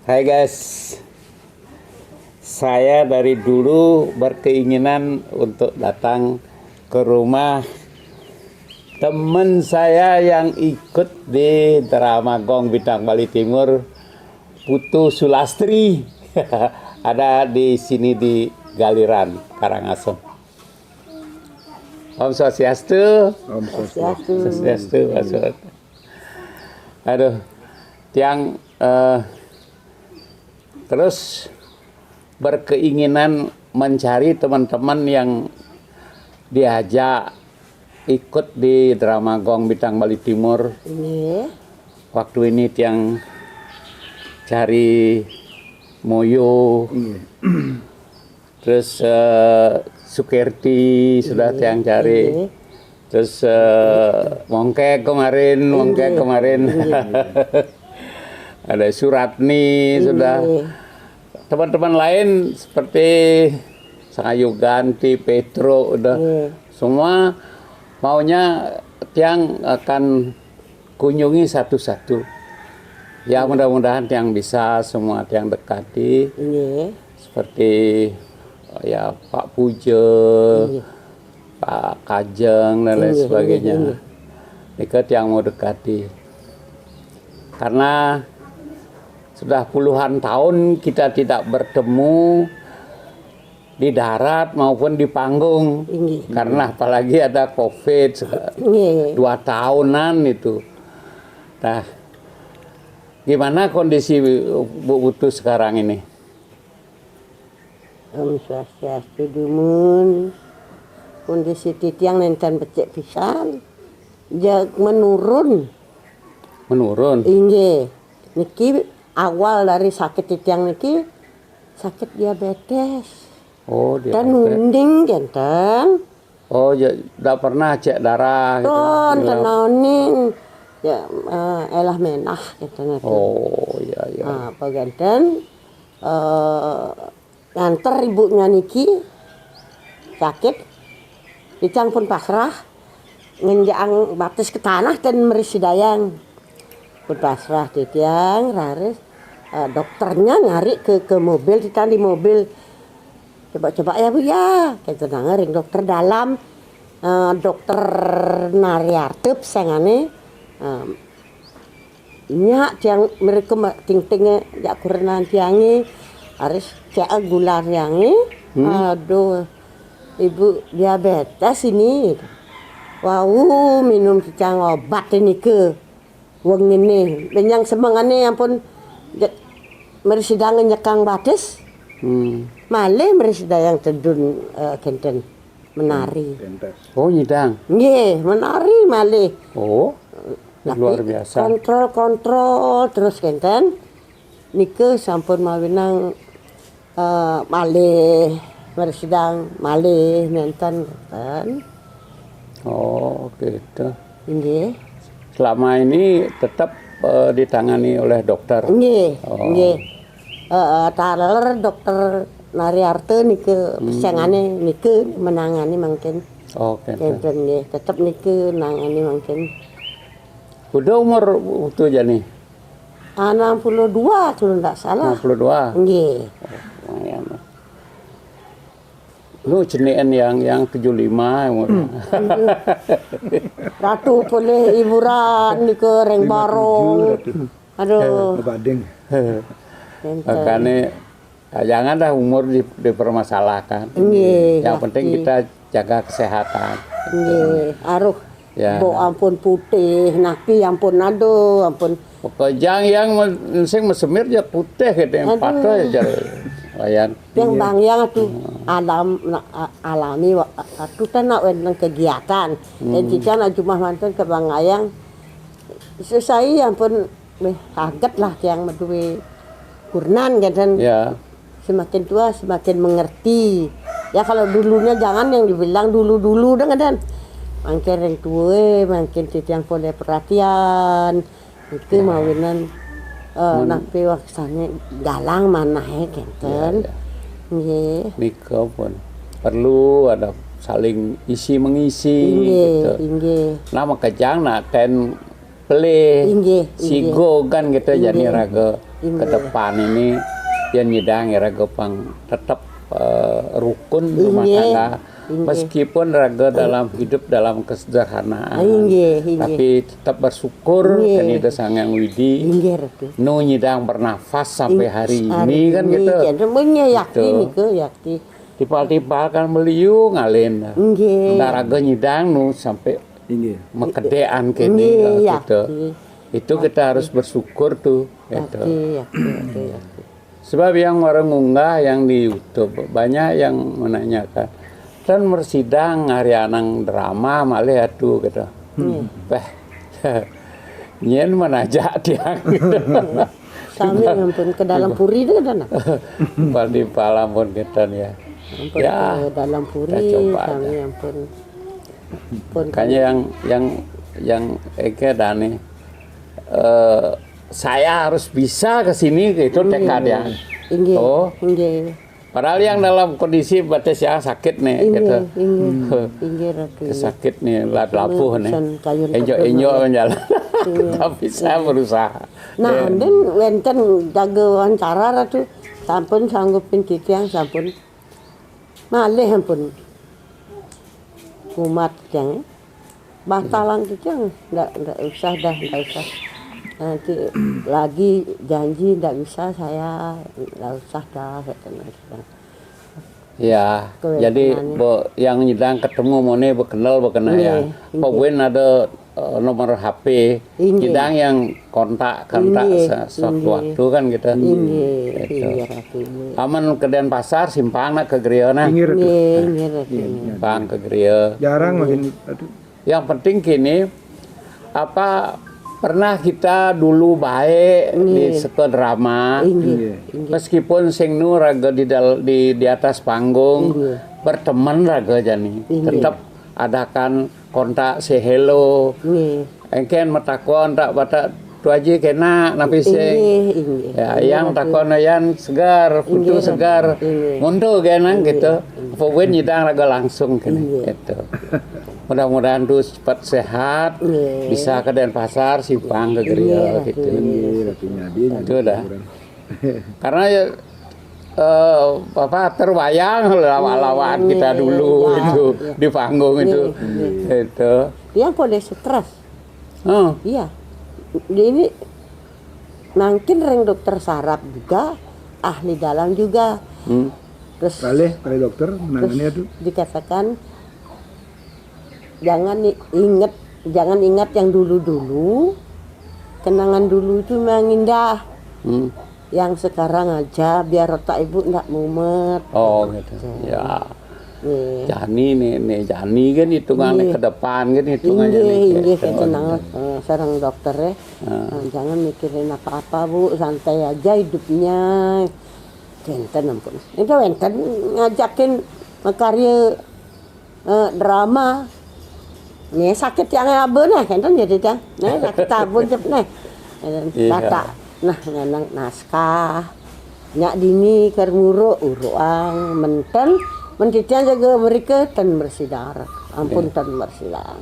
Hai guys, saya dari dulu berkeinginan untuk datang ke rumah teman saya yang ikut di drama Gong Bintang Bali Timur, Putu Sulastri. Ada di sini di Galiran, Karangasem. Om Swastiastu. Om Swastiastu. Swastiastu. Aduh, tiang terus berkeinginan mencari teman-teman yang diajak ikut di drama Gong Bintang Bali Timur. Waktu ini tiang cari Moyo, terus Sukerti sudah tiang cari, terus Mongkek kemarin, ada Suratni sudah. Teman-teman lain seperti Sangayu Ganti, Petro udah semua maunya tiang akan kunjungi satu-satu. Ya mudah-mudahan tiang bisa semua tiang dekati. Seperti ya Pak Puja, Pak Kajeng dan lain sebagainya. Ini tiang mau dekati. Karena sudah puluhan tahun kita tidak bertemu di darat maupun di panggung. Karena apalagi ada COVID 2 tahunan itu. Nah, gimana kondisi Bu Putu sekarang ini? Om Swastiastu dumun. Kondisi titiang nenten becek pisan. Menurun. Menurun? Inggih. Niki awal dari sakit titiang niki sakit diabetes. Oh, diabetes. Dan nunding genten. Oh, tidak pernah cek darah gitu. Tenaonin. Ya, elah menah gitu. Oh, iya. Apa genten nganter ibunya niki sakit, dicang pun pasrah, ngenjang batis ke tanah dan merisi dayang. Pun pasrah titiang, raris dokternya nyari ke mobil, kita di mobil. Coba-coba ya Bu ya, kita ngering dokter dalam, dokter Nariartep sangane. Nyak tiang mereka ting-tingnya jak kurenan tiangi harus cek gula tiangi. Aduh, ibu diabetes ini. Wow, minum cicang obat ini ke wong ini. Dan yang semangane ampun merisidangan nyekang batis. Malih merisidang tedun kenten menari. Oh, nyidang. Nggih, menari malih. Oh. Luar biasa. Kontrol terus kenten nike sampun mawinang malih bersidang malih nenten kan. Oh gitu. Nggih. Selama ini tetap ditangani oleh dokter. Nggih. Nggih. Taler dokter Nariarte nike pesangane nike menangani mangken. Oh kenten nggih, tetep nike nangani mangken. Udah umur itu aja nih? 62 kalau enggak salah. 62? Nggih. Lu jenian yang 75 umurnya. Ratu boleh hiburan di kereng barong. Aduh. Makanya janganlah umur dipermasalahkan. Yang penting kita jaga kesehatan. Nggih, aruh. Ya. Bo ampun putih, napi ampun aduh, ampun. Pokoknya yang sing mesemir ya putih gitu, yang patah ya layan. Yang bang yang tuh alami aku kan nak wenteng kegiatan. Jadi nak cuma mantan ke Bangayang. Selesai ampun kaget lah yang meduwe kurnan kan. Ya. Semakin tua semakin mengerti. Ya kalau dulunya jangan yang dibilang dulu-dulu dengan mungkin yang tua, mungkin titiang boleh perhatian, itu mawinan napi waksane galang mana kenten, nggih. Nika pun perlu ada saling isi mengisi. Inggih. Nama kejang nak ten pelih, sigo kan gitu jadi raga ke depan ini yang nyidang ya raga pang tetap rukun rumah tangga meskipun raga dalam hidup dalam kesederhanaan tapi tetap bersyukur kan itu sangang widi nu nyidang bernafas sampai hari ini kan gitu tipal-tipal kan beliau ngalen raga nyidang nu sampai mekedean kene gitu itu kita harus bersyukur tuh gitu. Sebab yang orang ngunggah yang di YouTube banyak yang menanyakan dan mersidang hari anang drama malah atuh gitu. Beh, nyen menajak dia. Kami ampun ke dalam puri itu kan. Di palampun kita ya. Ya, ke dalam puri kami ampun. Makanya yang Eke Dani saya harus bisa ke sini itu tekad ya. Oh. Padahal yang dalam kondisi batas yang sakit nih gitu. Sakit nih lapuh nih. Enjo menjalan. Tapi saya berusaha. Nah, dan wenten jaga wawancara ratu sampun sanggupin titiang sampun. Malih ampun. Kumat yang batalang titiang enggak usah. Nanti lagi janji tidak bisa saya tidak usah dah ya jadi yang nyidang ketemu mone berkenal ya pokoknya ada nomor HP nyidang yang kontak sewaktu kan gitu aman ke Denpasar simpang nak ke Griana simpang ke Gria jarang makin yang penting kini apa pernah kita dulu baik di seko drama meskipun sing nu raga di atas panggung berteman raga jani tetap adakan kontak say hello engken matakon tak bata tu aja kena napi ya yang takon yan segar putu segar mundur genang gitu pokoknya nyidang raga langsung kena gitu. Mudah-mudahan tuh cepat sehat, bisa ke Denpasar, simpang ke Gria gitu. Itu dah. Karena ya terbayang lawan kita dulu itu di panggung itu. Itu. Yang boleh stres. Iya. Ini mungkin reng dokter saraf juga, ahli dalam juga. Terus kali dokter menangani itu dikatakan jangan ingat yang dulu-dulu, kenangan dulu itu memang indah. Yang sekarang aja biar otak ibu enggak mumet. Oh gitu. Ya. Jani nih Jani kan hitungannya ke depan kan hitungannya nih. Kenangan sarang dokter ya. Jangan mikirin apa-apa Bu, santai aja hidupnya. Enten ampun. Itu enten ngajakin karya drama. Nih sakit yang abu nih, kan jadi kan, nih sakit abu cep nih, kata, nah nganang naskah, nyak dini kermuru uruang, mentitian jaga mereka tan bersidar, ampun tan bersidang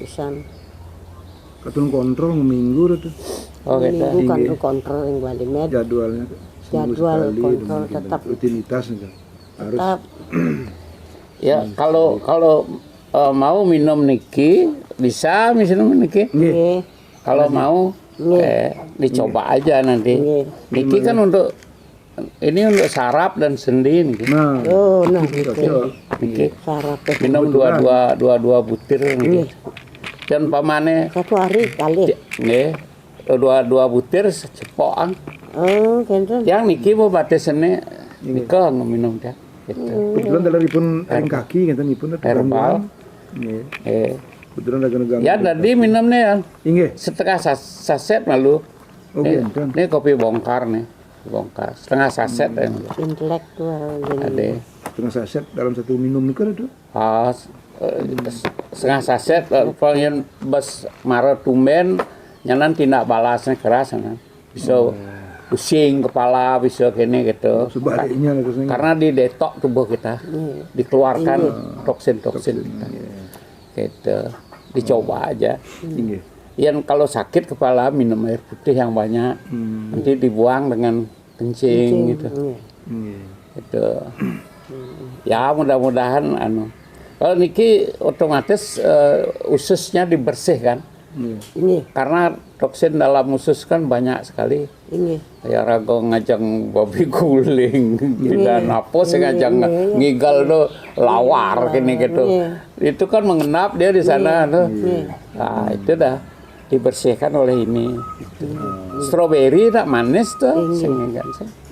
pisan. Katun kontrol minggu itu. Oh gitu. Minggu kontrol yang balik med. Jadwal kontrol tetap. Rutinitas harus. Tetap. Ya kalau mau minum niki bisa minum niki. Kalau mau dicoba aja nanti. Niki kan untuk saraf dan sendi niki. Gitu. Niki. Saraf. Minum dua butir niki. Dan pamane satu hari kali. Nggih. Dua butir secepok. Gitu. Yang niki mau batasane nika minum teh. Kebetulan dalaripun aing kaki ngeten ipun herbal. Kebetulan lagi negang. Ya tadi minumnya ya. Inggih. Setengah saset malu. Ini kopi bongkar nih. Bongkar. Setengah saset ya. Intelektual. Ada. Setengah saset dalam satu minum niku itu. Setengah saset pengen bes marah tumben nyanan tindak balasnya keras kan. Bisa pusing kepala, bisa kene gitu. Karena di detok tubuh kita. Dikeluarkan toksin-toksin kita. Gitu. Dicoba aja. Yang kalau sakit kepala minum air putih yang banyak, nanti dibuang dengan kencing gitu. Itu. Ya mudah-mudahan kalau niki otomatis ususnya dibersihkan. Ini. Karena toksin dalam usus kan banyak sekali. Ini. Ya rago ngajang babi guling, dan apa sih ngajang ngigal tuh lawar gini gitu. Itu kan mengenap dia di sana tuh. Nah itu dah dibersihkan oleh ini. Stroberi tak manis tuh,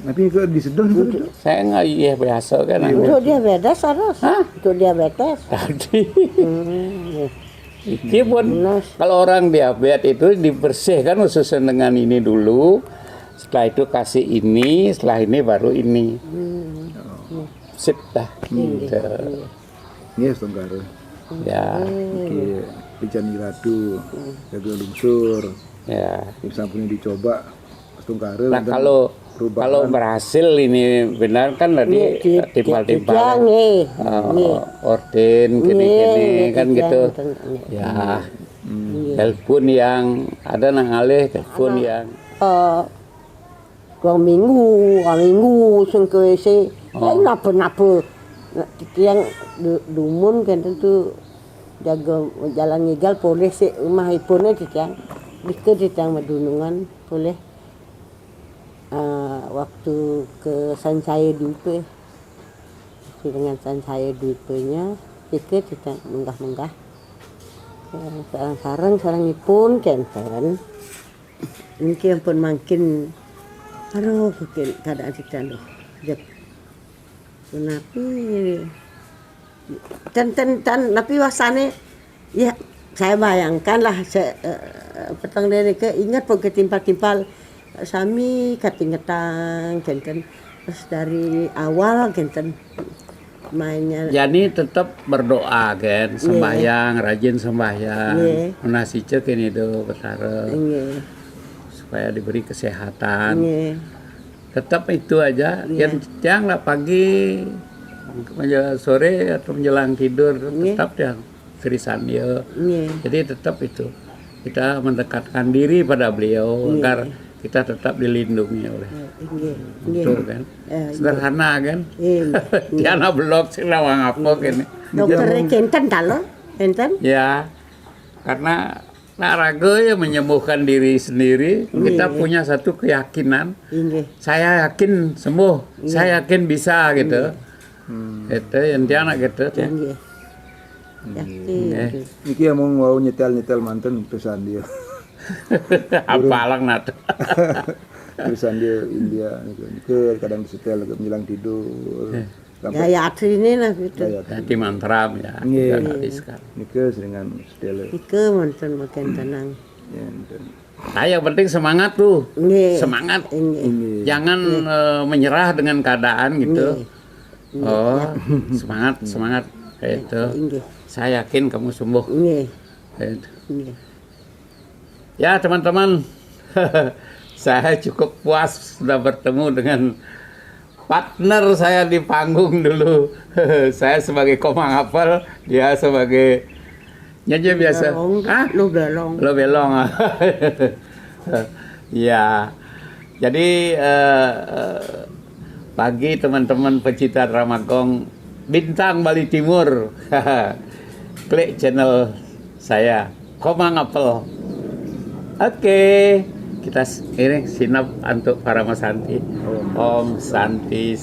Tapi kalau disedot itu saya nggak iya biasa kan. Untuk diabetes harus. Untuk diabetes. Tadi. Iki pun kalau orang diabetes itu dibersihkan khususnya dengan ini dulu, setelah itu kasih ini, setelah ini baru ini. Sip dah. Yes, Tongkaro. Ya. Oke, Pican Iratu, jaga lungsur. Ya. Sampurnya dicoba, Tongkaro. Nah kalau berhasil ini benar kan tadi timpal-timpal. Orden gini-gini kan gitu. Ya. Telepon yang ada nang alih telepon yang Dua minggu sing ke WC. Napa-napa. Yang dumun kan tentu jaga jalan ngigal boleh sih rumah ipunnya ditang. Ditang medunungan boleh. Waktu ke Sansaya Dupe dengan Sansaya Dupe-nya pikir kita menggah-menggah sarang pun kenten mungkin pun makin aduh bikin keadaan kita loh kenapa dan tapi wasane ya saya bayangkan lah petang dari ke ingat pun ketimpal-timpal sami katingetang genten terus dari awal genten mainnya. Jadi tetap berdoa kan, sembahyang, rajin sembahyang, menasice kini do betara supaya diberi kesehatan. Tetap itu aja. Yang lah pagi, menjelang sore atau menjelang tidur tetap yang serisan dia. Jadi tetap itu kita mendekatkan diri pada beliau agar kita tetap dilindungi oleh itu kan. Sederhana kan. Tiana blok sing lawang apa kene. Dokter kenten talo, kenten? Ya. Karena olahraga ya menyembuhkan diri sendiri. Kita punya satu keyakinan. Saya yakin sembuh. Saya yakin bisa gitu. Itu yang tiana gitu ya. Iki yang mau nyetel mantan pesan dia. Apalang nat. Pesan dia India ke kadang disetel menjelang tidur. Gaya ini lah gitu. Di mantram ya. Nike seringan setel. Nike mantan makin tenang. Nah, yang penting semangat tuh. Semangat. Jangan menyerah dengan keadaan gitu. Oh, semangat kayak itu. Saya yakin kamu sembuh. Ya teman-teman, saya cukup puas sudah bertemu dengan partner saya di panggung dulu. Saya sebagai komang apel, dia sebagai nyanyi biasa. Lo belong. Lo belong. Ya, jadi pagi teman-teman pecinta drama gong Bintang Bali Timur, klik channel saya Komang Apel. Oke, kita ini sinap untuk para Mas Santi. Om Santi.